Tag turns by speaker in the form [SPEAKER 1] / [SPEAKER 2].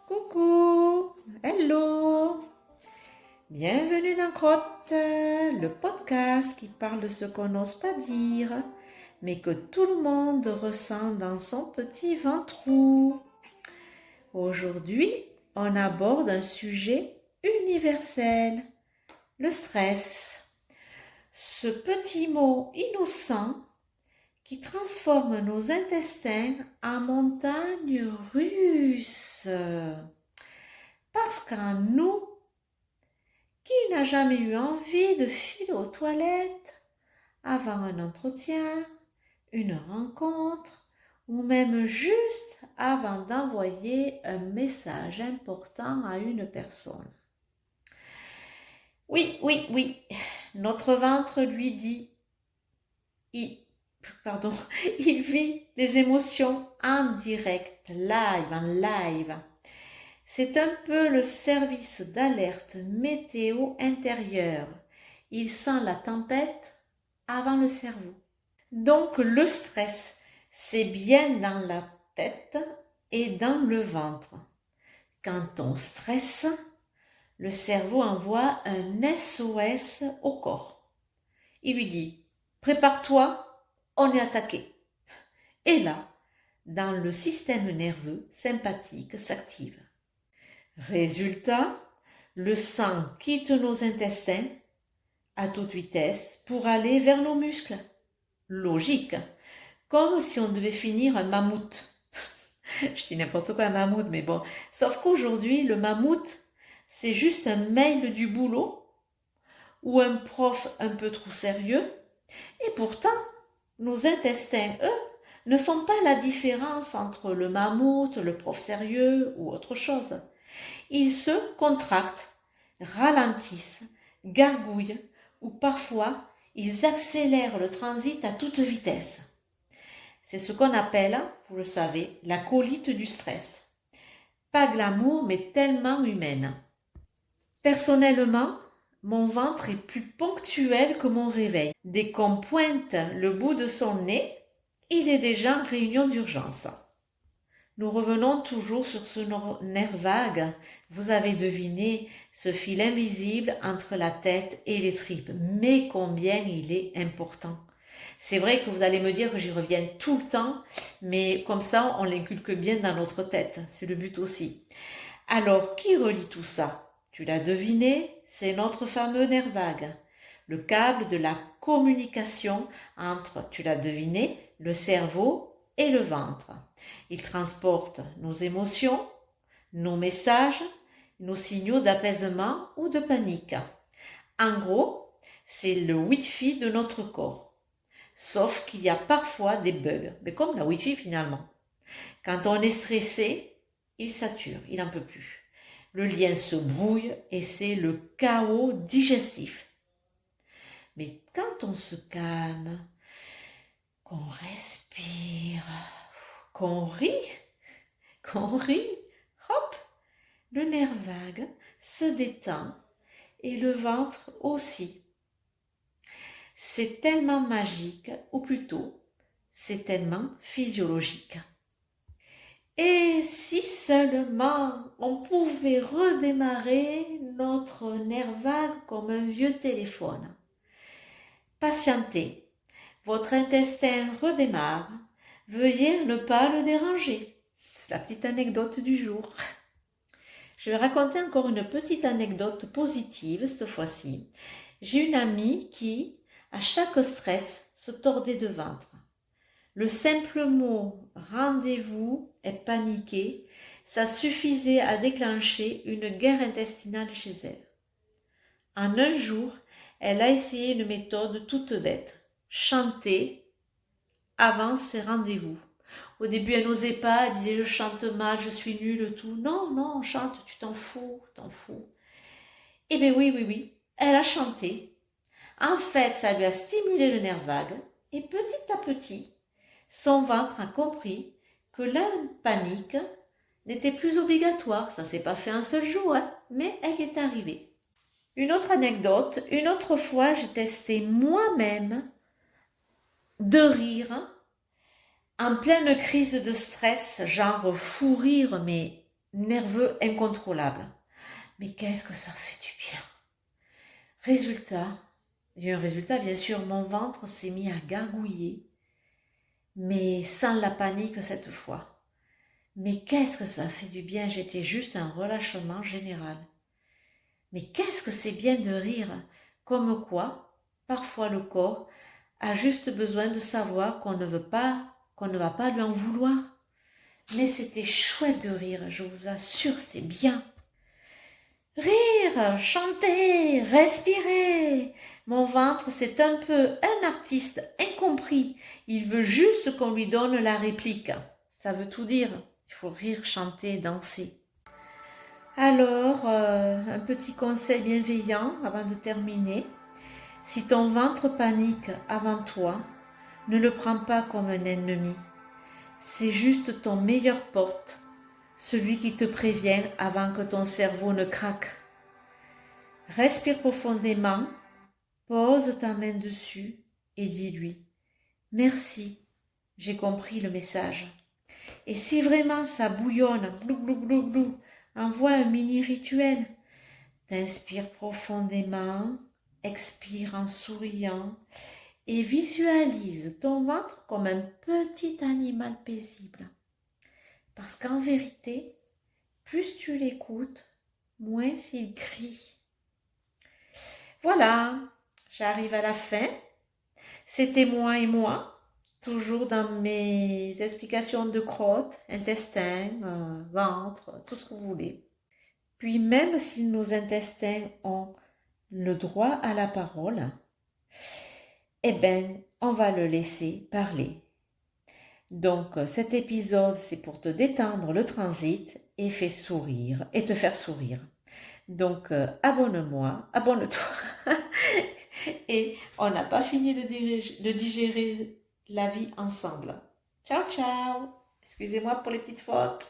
[SPEAKER 1] Coucou, hello, bienvenue dans Crotte, le podcast qui parle de ce qu'on n'ose pas dire, mais que tout le monde ressent dans son petit ventrou. Aujourd'hui, on aborde un sujet universel, le stress. Ce petit mot innocent qui transforme nos intestins en montagnes russes. Parce qu'en nous, qui n'a jamais eu envie de filer aux toilettes avant un entretien, une rencontre, ou même juste avant d'envoyer un message important à une personne? Oui, notre ventre lui dit, il vit des émotions en direct, en live. C'est un peu le service d'alerte météo intérieure. Il sent la tempête avant le cerveau. Donc le stress, c'est bien dans la tête et dans le ventre. Quand on stresse, le cerveau envoie un SOS au corps. Il lui dit « Prépare-toi ». On est attaqué. Et là, dans le système nerveux sympathique s'active. Résultat, le sang quitte nos intestins à toute vitesse pour aller vers nos muscles. Logique, comme si on devait finir un mammouth. Je dis n'importe quoi un mammouth, mais bon. Sauf qu'aujourd'hui, le mammouth, c'est juste un mail du boulot ou un prof un peu trop sérieux. Et pourtant, nos intestins, eux, ne font pas la différence entre le mammouth, le prof sérieux ou autre chose. Ils se contractent, ralentissent, gargouillent ou parfois ils accélèrent le transit à toute vitesse. C'est ce qu'on appelle, vous le savez, la colite du stress. Pas glamour mais tellement humaine. Personnellement, mon ventre est plus ponctuel que mon réveil. Dès qu'on pointe le bout de son nez, il est déjà en réunion d'urgence. Nous revenons toujours sur ce nerf vague. Vous avez deviné ce fil invisible entre la tête et les tripes. Mais combien il est important. C'est vrai que vous allez me dire que j'y reviens tout le temps, mais comme ça, on l'inculque bien dans notre tête. C'est le but aussi. Alors, qui relie tout ça ? Tu l'as deviné, c'est notre fameux nerf vague, le câble de la communication entre, tu l'as deviné, le cerveau et le ventre. Il transporte nos émotions, nos messages, nos signaux d'apaisement ou de panique. En gros, c'est le Wi-Fi de notre corps. Sauf qu'il y a parfois des bugs, mais comme la Wi-Fi finalement. Quand on est stressé, il sature, il n'en peut plus. Le lien se brouille et c'est le chaos digestif. Mais quand on se calme, qu'on respire, qu'on rit, hop, le nerf vague se détend et le ventre aussi. C'est tellement magique, ou plutôt, c'est tellement physiologique. Et si seulement on pouvait redémarrer notre nerf vague comme un vieux téléphone. Patientez, votre intestin redémarre, veuillez ne pas le déranger. C'est la petite anecdote du jour. Je vais raconter encore une petite anecdote positive cette fois-ci. J'ai une amie qui, à chaque stress, se tordait de ventre. Le simple mot « rendez-vous » est paniqué, ça suffisait à déclencher une guerre intestinale chez elle. En un jour, elle a essayé une méthode toute bête, chanter avant ses rendez-vous. Au début, elle n'osait pas, elle disait « je chante mal, je suis nulle, tout ». Non, chante, tu t'en fous. Eh bien oui, elle a chanté. En fait, ça lui a stimulé le nerf vague et petit à petit, son ventre a compris que la panique n'était plus obligatoire. Ça ne s'est pas fait un seul jour, mais elle y est arrivée. Une autre anecdote, une autre fois, j'ai testé moi-même de rire en pleine crise de stress, genre fou rire, mais nerveux incontrôlable. Mais qu'est-ce que ça fait du bien. Résultat, bien sûr, mon ventre s'est mis à gargouiller, mais sans la panique cette fois. Mais qu'est-ce que ça fait du bien, j'étais juste un relâchement général. Mais qu'est-ce que c'est bien de rire, comme quoi, parfois le corps a juste besoin de savoir qu'on ne va pas lui en vouloir. Mais c'était chouette de rire, je vous assure, c'est bien. Rire, chanter, respirer. Mon ventre, c'est un peu un artiste incompris. Il veut juste qu'on lui donne la réplique. Ça veut tout dire. Il faut rire, chanter, danser. Alors, un petit conseil bienveillant avant de terminer. Si ton ventre panique avant toi, ne le prends pas comme un ennemi. C'est juste ton meilleur porte, celui qui te prévient avant que ton cerveau ne craque. Respire profondément, pose ta main dessus et dis-lui « Merci, j'ai compris le message ». Et si vraiment ça bouillonne, blou blou blou blou, envoie un mini rituel. T'inspires profondément, expire en souriant et visualise ton ventre comme un petit animal paisible. Parce qu'en vérité, plus tu l'écoutes, moins il crie. Voilà, j'arrive à la fin. C'était moi et moi, toujours dans mes explications de crotte, intestin, ventre, tout ce que vous voulez. Puis même si nos intestins ont le droit à la parole, eh ben, on va le laisser parler. Donc cet épisode, c'est pour te détendre le transit et te faire sourire. Donc abonne-toi et on n'a pas fini de digérer la vie ensemble. Ciao ciao. Excusez-moi pour les petites fautes.